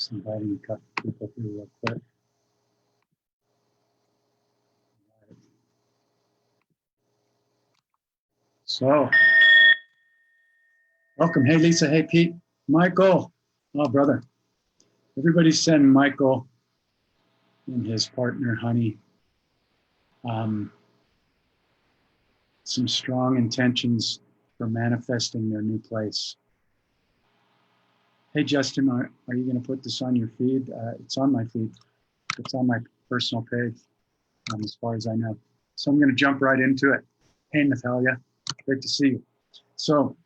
Just inviting a couple people here real quick. So, welcome. Hey, Lisa. Hey, Pete. Michael. Oh, brother. Everybody send Michael and his partner, Honey, some strong intentions for manifesting their new place. Hey, Justin, are you going to put this on your feed? It's on my feed. It's on my personal page, as far as I know. So I'm going to jump right into it. Hey, Natalia, great to see you. So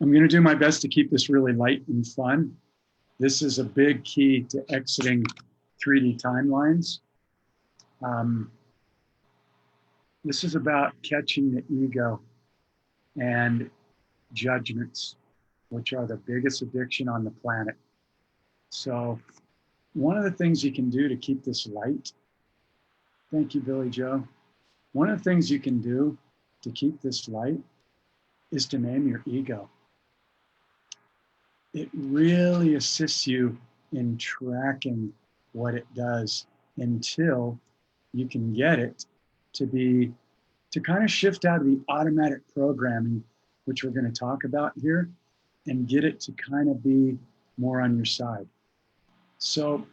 I'm going to do my best to keep this really light and fun. This is a big key to exiting 3D timelines. This is about catching the ego and judgments, which are the biggest addiction on the planet. So one of the things you can do to keep this light, thank you, Billy Joe. One of the things you can do to keep this light is to name your ego. It really assists you in tracking what it does until you can get it to kind of shift out of the automatic programming, which we're going to talk about here, and get it to kind of be more on your side. So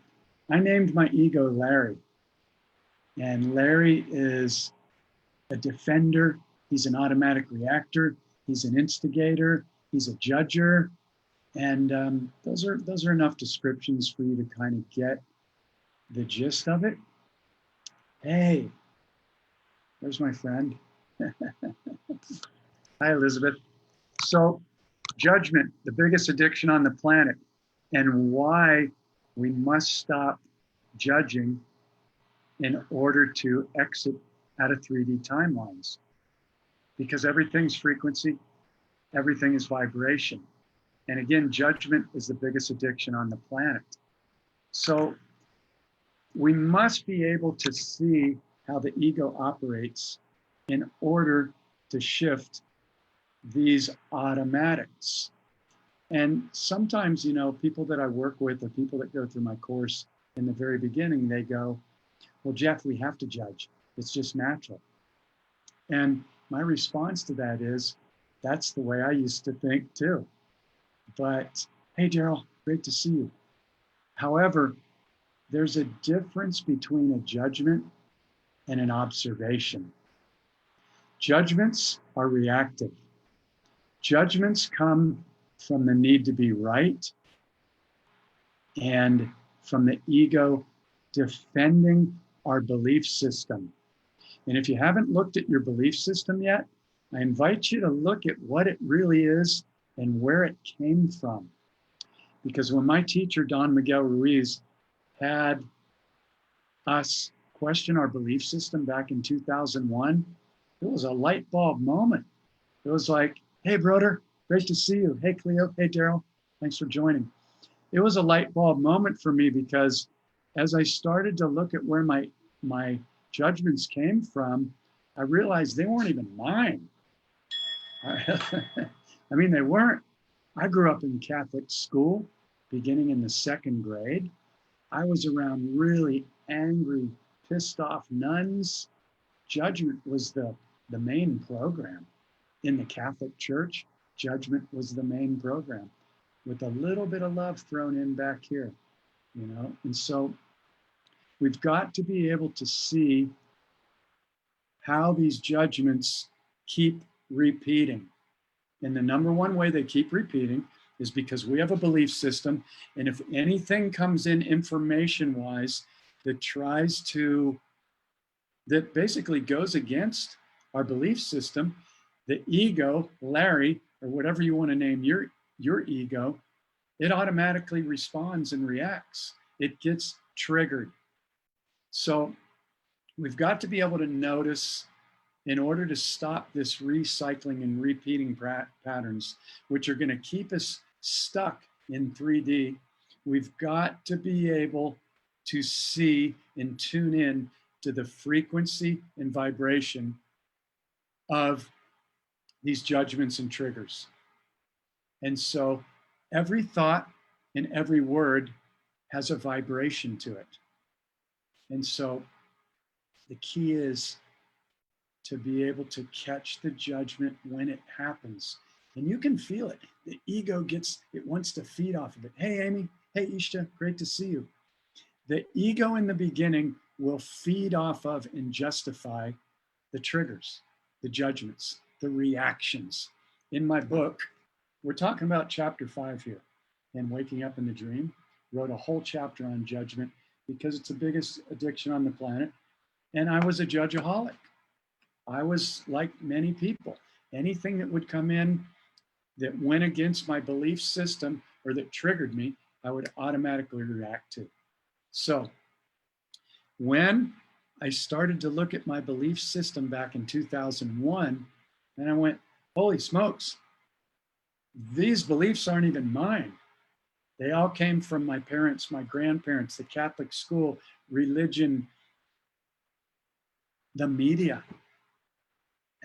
I named my ego Larry. And Larry is a defender. He's an automatic reactor. He's an instigator. He's a judger. And those are enough descriptions for you to kind of get the gist of it. Hey, there's my friend. Hi, Elizabeth. So judgment, the biggest addiction on the planet, and why we must stop judging in order to exit out of 3D timelines. Because everything's frequency, everything is vibration. And again, judgment is the biggest addiction on the planet. So we must be able to see how the ego operates in order to shift these automatics. And sometimes, you know, people that I work with or people that go through my course in the very beginning, they go, well, Jeff, we have to judge. It's just natural. And my response to that is, that's the way I used to think too. But hey, Daryl, great to see you. However, there's a difference between a judgment and an observation. Judgments are reactive. Judgments come from the need to be right and from the ego defending our belief system. And if you haven't looked at your belief system yet, I invite you to look at what it really is and where it came from. Because when my teacher, Don Miguel Ruiz, had us question our belief system back in 2001, it was a light bulb moment. It was like, hey, brother, great to see you. Hey, Cleo. Hey, Daryl. Thanks for joining. It was a light bulb moment for me because as I started to look at where my judgments came from, I realized they weren't even mine. I mean, they weren't. I grew up in Catholic school, beginning in the 2nd grade. I was around really angry, pissed off nuns. Judgment was the main program. In the Catholic Church, judgment was the main program, with a little bit of love thrown in back here, you know? And so we've got to be able to see how these judgments keep repeating. And the number one way they keep repeating is because we have a belief system. And if anything comes in information-wise that basically goes against our belief system, the ego, Larry, or whatever you want to name your ego, it automatically responds and reacts. It gets triggered. So we've got to be able to notice, in order to stop this recycling and repeating patterns, which are going to keep us stuck in 3D, we've got to be able to see and tune in to the frequency and vibration of these judgments and triggers. And so every thought, and every word has a vibration to it. And so the key is to be able to catch the judgment when it happens. And you can feel it. The ego it wants to feed off of it. Hey, Amy. Hey, Ishta. Great to see you. The ego in the beginning will feed off of and justify the triggers, the judgments, the reactions. In my book, we're talking about chapter 5 here, and Waking Up in the Dream. Wrote a whole chapter on judgment because it's the biggest addiction on the planet. And I was a judgeaholic. I was like many people. Anything that would come in that went against my belief system or that triggered me, I would automatically react to. So when I started to look at my belief system back in 2001, and I went, holy smokes, these beliefs aren't even mine. They all came from my parents, my grandparents, the Catholic school, religion, the media.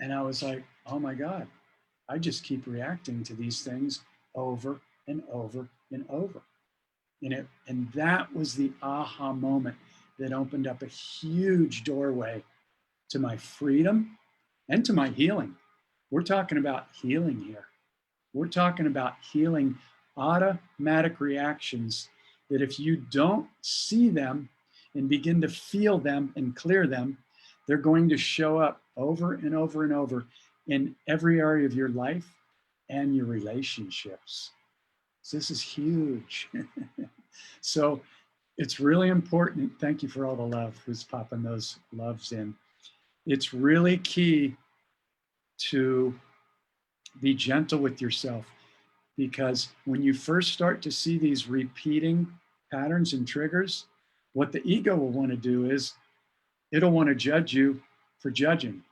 And I was like, oh my God, I just keep reacting to these things over and over and over. And that was the aha moment that opened up a huge doorway to my freedom and to my healing. We're talking about healing here. We're talking about healing automatic reactions that if you don't see them and begin to feel them and clear them, they're going to show up over and over and over in every area of your life and your relationships. So this is huge. So it's really important. Thank you for all the love who's popping those loves in. It's really key to be gentle with yourself, because when you first start to see these repeating patterns and triggers, what the ego will want to do is it'll want to judge you for judging.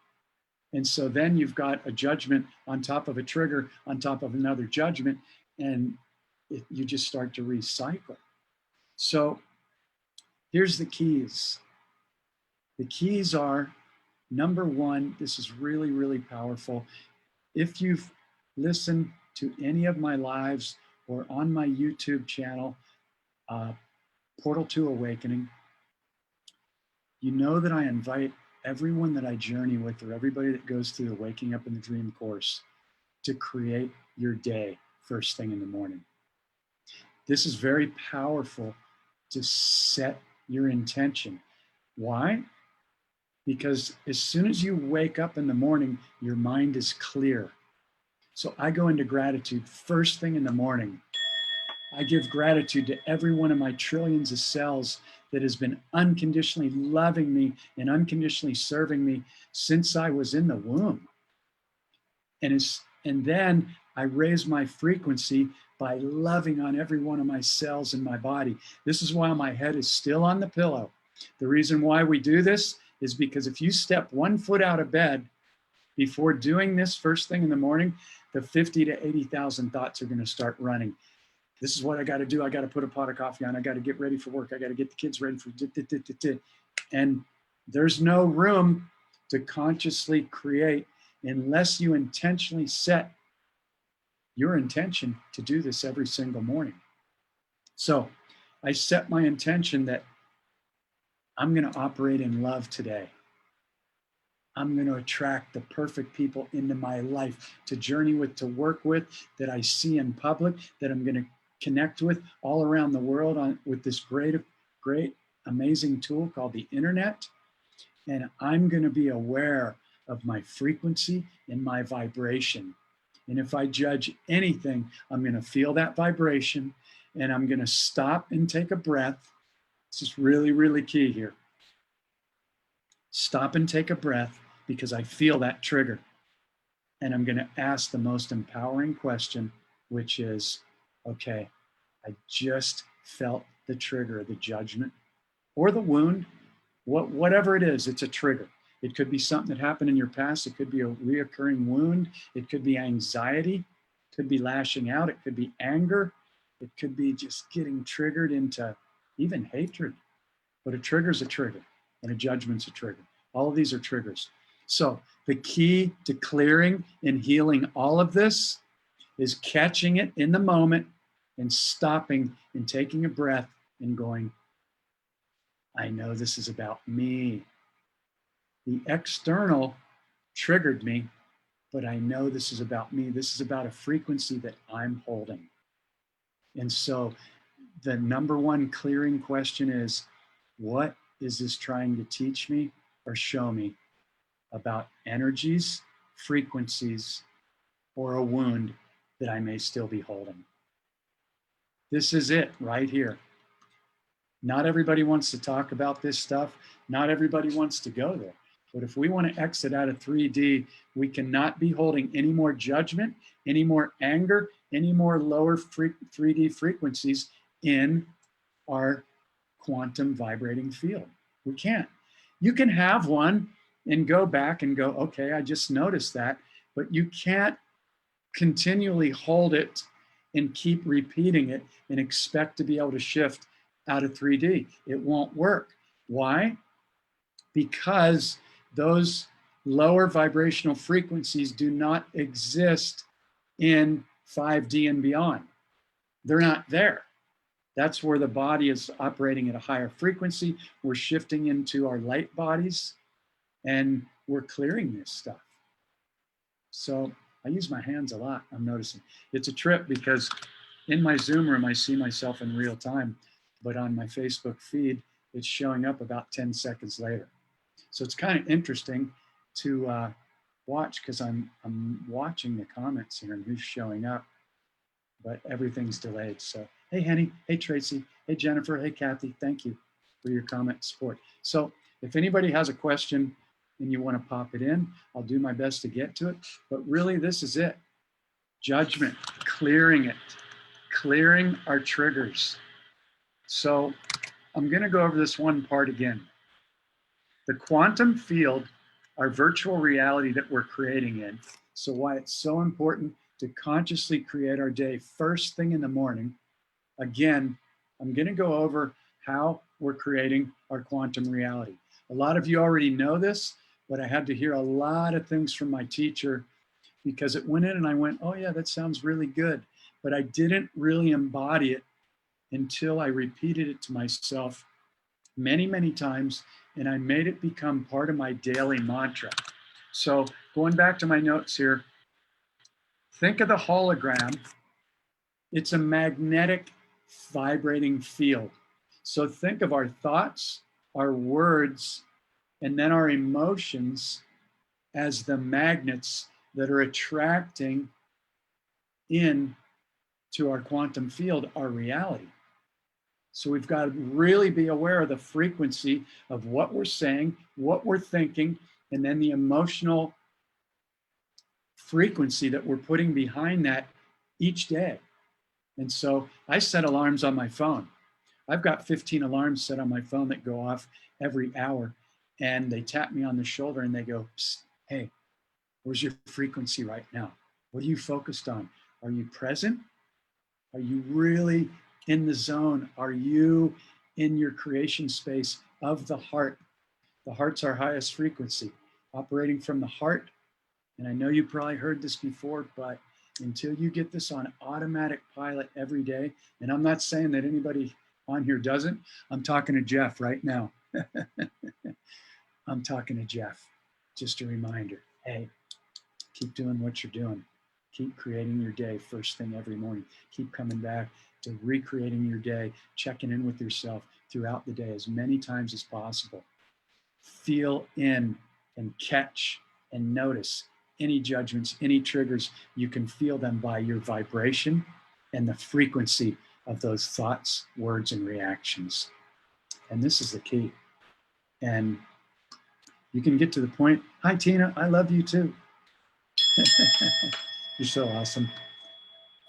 And so then you've got a judgment on top of a trigger, on top of another judgment, and you just start to recycle. So here's the keys. The keys are, number one, this is really, really powerful. If you've listened to any of my lives or on my YouTube channel, Portal to Awakening, you know that I invite everyone that I journey with, or everybody that goes through the Waking Up in the Dream course, to create your day first thing in the morning. This is very powerful to set your intention. Why? Because as soon as you wake up in the morning, your mind is clear. So I go into gratitude first thing in the morning. I give gratitude to every one of my trillions of cells that has been unconditionally loving me and unconditionally serving me since I was in the womb. And then I raise my frequency by loving on every one of my cells in my body. This is why my head is still on the pillow. The reason why we do this is because if you step 1 foot out of bed before doing this first thing in the morning, the 50 to 80,000 thoughts are going to start running. This is what I got to do. I got to put a pot of coffee on. I got to get ready for work. I got to get the kids ready for and there's no room to consciously create unless you intentionally set your intention to do this every single morning. So I set my intention that I'm going to operate in love today. I'm going to attract the perfect people into my life to journey with, to work with, that I see in public, that I'm going to connect with all around the world with this great, amazing tool called the internet. And I'm going to be aware of my frequency and my vibration. And if I judge anything, I'm going to feel that vibration, and I'm going to stop and take a breath. This is really, really key here. Stop and take a breath, because I feel that trigger. And I'm going to ask the most empowering question, which is, okay, I just felt the trigger, the judgment or the wound, whatever it is, it's a trigger. It could be something that happened in your past. It could be a reoccurring wound. It could be anxiety. It could be lashing out. It could be anger. It could be just getting triggered into even hatred. But a trigger is a trigger, and a judgment's a trigger. All of these are triggers. So the key to clearing and healing all of this is catching it in the moment and stopping and taking a breath and going, I know this is about me. The external triggered me, but I know this is about me. This is about a frequency that I'm holding. And so the number one clearing question is, what is this trying to teach me or show me about energies, frequencies, or a wound that I may still be holding? This is it right here. Not everybody wants to talk about this stuff. Not everybody wants to go there. But if we want to exit out of 3D, we cannot be holding any more judgment, any more anger, any more lower 3D frequencies in our quantum vibrating field. We can't. You can have one and go back and go, okay, I just noticed that, but you can't continually hold it and keep repeating it and expect to be able to shift out of 3D. It won't work. Why? Because those lower vibrational frequencies do not exist in 5D and beyond. They're not there. That's where the body is operating at a higher frequency. We're shifting into our light bodies and we're clearing this stuff. So I use my hands a lot, I'm noticing. It's a trip because in my Zoom room, I see myself in real time, but on my Facebook feed, it's showing up about 10 seconds later. So it's kind of interesting to watch because I'm watching the comments here and who's showing up, but everything's delayed. So, hey, Henny, hey, Tracy, hey, Jennifer, hey, Kathy, thank you for your comment support. So if anybody has a question and you want to pop it in, I'll do my best to get to it. But really, this is it. Judgment, clearing it, clearing our triggers. So I'm going to go over this one part again. The quantum field, our virtual reality that we're creating in. So why it's so important to consciously create our day first thing in the morning. Again, I'm going to go over how we're creating our quantum reality. A lot of you already know this, but I had to hear a lot of things from my teacher because it went in and I went, oh yeah, that sounds really good. But I didn't really embody it until I repeated it to myself many, many times, and I made it become part of my daily mantra. So going back to my notes here, think of the hologram. It's a magnetic vibrating field. So think of our thoughts, our words, and then our emotions as the magnets that are attracting in to our quantum field, our reality. So we've got to really be aware of the frequency of what we're saying, what we're thinking, and then the emotional frequency that we're putting behind that each day. And so I set alarms on my phone. I've got 15 alarms set on my phone that go off every hour, and they tap me on the shoulder and they go, psst, hey, where's your frequency right now? What are you focused on? Are you present? Are you really in the zone? Are you in your creation space of the heart? The heart's our highest frequency, operating from the heart. And I know you probably heard this before, but until you get this on automatic pilot every day, and I'm not saying that anybody on here doesn't, I'm talking to Jeff right now. I'm talking to Jeff. Just a reminder, hey, keep doing what you're doing. Keep creating your day first thing every morning. Keep coming back to recreating your day, checking in with yourself throughout the day as many times as possible. Feel in and catch and notice any judgments, any triggers. You can feel them by your vibration and the frequency of those thoughts, words, and reactions. And this is the key. And you can get to the point, hi, Tina, I love you too. You're so awesome.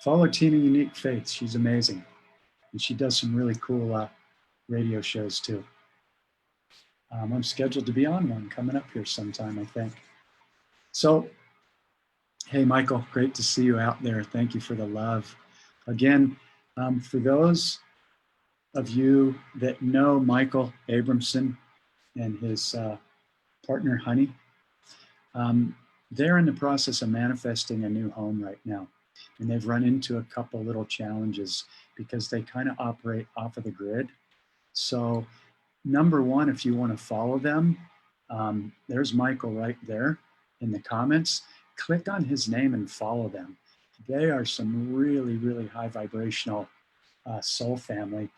Follow Tina Unique Faith. She's amazing. And she does some really cool radio shows too. I'm scheduled to be on one coming up here sometime, I think. So, hey, Michael, great to see you out there. Thank you for the love. Again, for those of you that know Michael Abramson and his partner, Honey, they're in the process of manifesting a new home right now. and they've run into a couple little challenges because they kind of operate off of the grid. So number one, if you want to follow them, there's Michael right there in the comments. Click on his name and follow them. They are some really, really high vibrational soul family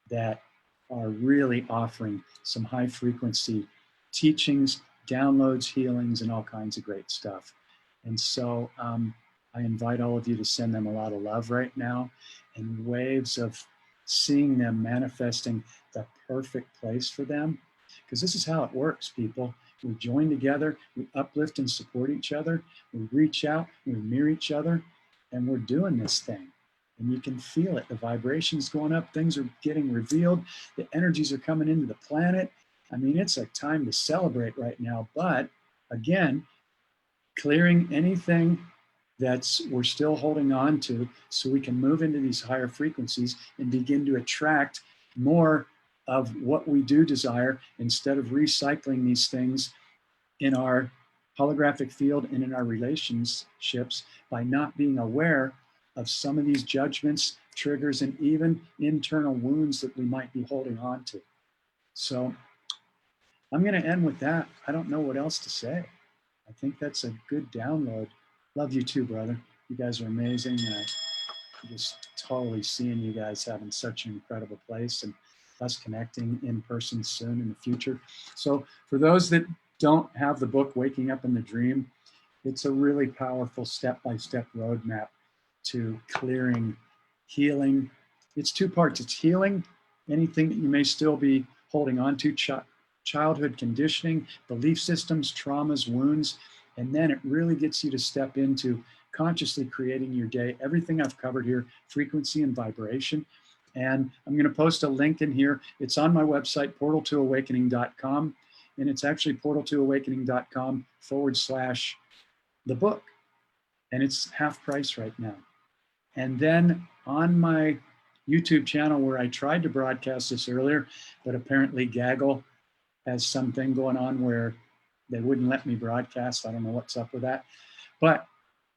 that are really offering some high frequency teachings, downloads, healings, and all kinds of great stuff. And so I invite all of you to send them a lot of love right now, and waves of seeing them manifesting the perfect place for them. Because this is how it works, people. We join together, we uplift and support each other, we reach out, we mirror each other, and we're doing this thing. And you can feel it. The vibration's going up, things are getting revealed, the energies are coming into the planet. I mean, it's a time to celebrate right now. But again, clearing anything that's we're still holding on to so we can move into these higher frequencies and begin to attract more of what we do desire, instead of recycling these things in our holographic field and in our relationships by not being aware of some of these judgments, triggers, and even internal wounds that we might be holding on to. So I'm going to end with that. I don't know what else to say. I think that's a good download. Love you too, brother. You guys are amazing. Just totally seeing you guys having such an incredible place, and us connecting in person soon in the future. So for those that don't have the book, Waking Up in the Dream, it's a really powerful step-by-step roadmap to clearing, healing. It's two parts. It's healing anything that you may still be holding on to, childhood conditioning, belief systems, traumas, wounds, and then it really gets you to step into consciously creating your day. Everything I've covered here, frequency and vibration. And I'm going to post a link in here. It's on my website, portal2awakening.com. And it's actually portal2awakening.com/the book. And it's half price right now. And then on my YouTube channel, where I tried to broadcast this earlier, but apparently Gaggle has something going on where they wouldn't let me broadcast. I don't know what's up with that. But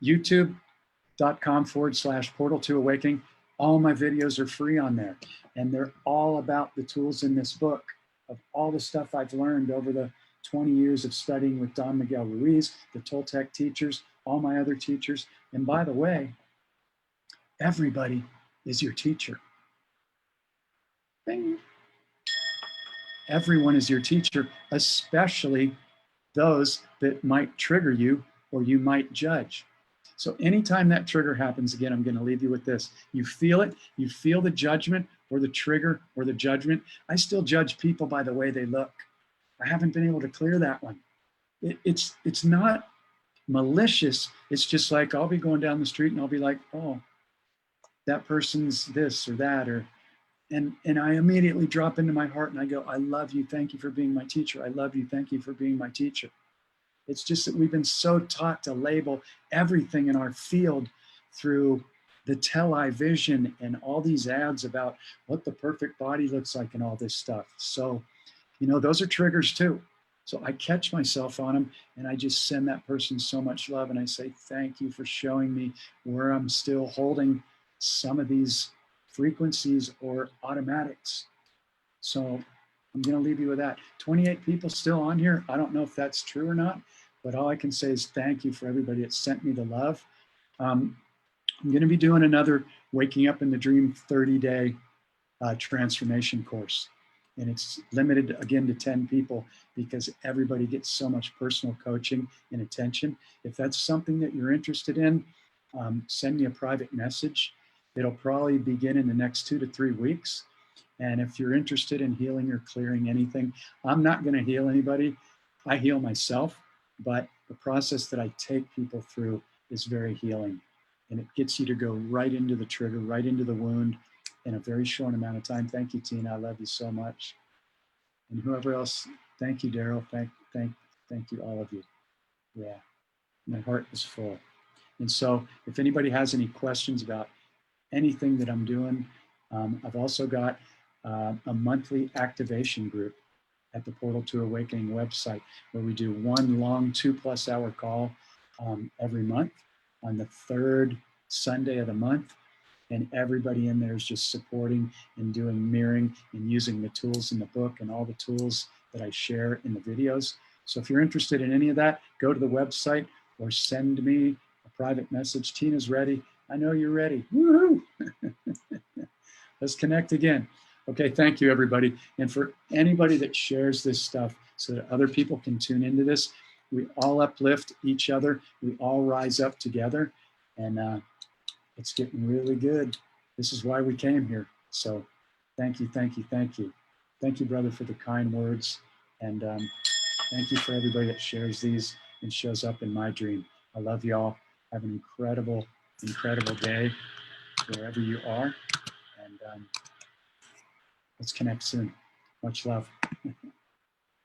youtube.com/portal2awakening. All my videos are free on there. And they're all about the tools in this book, of all the stuff I've learned over the 20 years of studying with Don Miguel Ruiz, the Toltec teachers, all my other teachers. And by the way, everybody is your teacher. Bing. Everyone is your teacher, especially those that might trigger you or you might judge. So anytime that trigger happens, again, I'm going to leave you with this. You feel it, you feel the judgment or the trigger or the judgment. I still judge people by the way they look. I haven't been able to clear that one. It's not malicious. It's just like I'll be going down the street and I'll be like, oh, that person's this or that, or and I immediately drop into my heart and I go, I love you. Thank you for being my teacher. I love you. Thank you for being my teacher. It's just that we've been so taught to label everything in our field through the television and all these ads about what the perfect body looks like and all this stuff. So, you know, those are triggers too. So I catch myself on them and I just send that person so much love. And I say, thank you for showing me where I'm still holding some of these frequencies or automatics. So I'm going to leave you with that. 28 people still on here. I don't know if that's true or not, but all I can say is thank you for everybody that sent me the love. I'm going to be doing another Waking Up in the Dream 30-day transformation course. And it's limited again to 10 people because everybody gets so much personal coaching and attention. If that's something that you're interested in, send me a private message. It'll probably begin in the next 2 to 3 weeks. And if you're interested in healing or clearing anything, I'm not going to heal anybody. I heal myself, but the process that I take people through is very healing. And it gets you to go right into the trigger, right into the wound in a very short amount of time. Thank you, Tina. I love you so much. And whoever else, thank you, Daryl. Thank you, all of you. Yeah, my heart is full. And so if anybody has any questions about anything that I'm doing, I've also got a monthly activation group at the Portal to Awakening website where we do one long 2+ hour call every month on the third Sunday of the month. And everybody in there is just supporting and doing mirroring and using the tools in the book and all the tools that I share in the videos. So if you're interested in any of that, go to the website or send me a private message. Tina's ready. I know you're ready. Woohoo! Let's connect again. Okay, thank you, everybody. And for anybody that shares this stuff so that other people can tune into this, we all uplift each other. We all rise up together. And it's getting really good. This is why we came here. So thank you, thank you, thank you. Thank you, brother, for the kind words. And thank you for everybody that shares these and shows up in my dream. I love y'all. Have an incredible, incredible day wherever you are. And let's connect soon. Much love.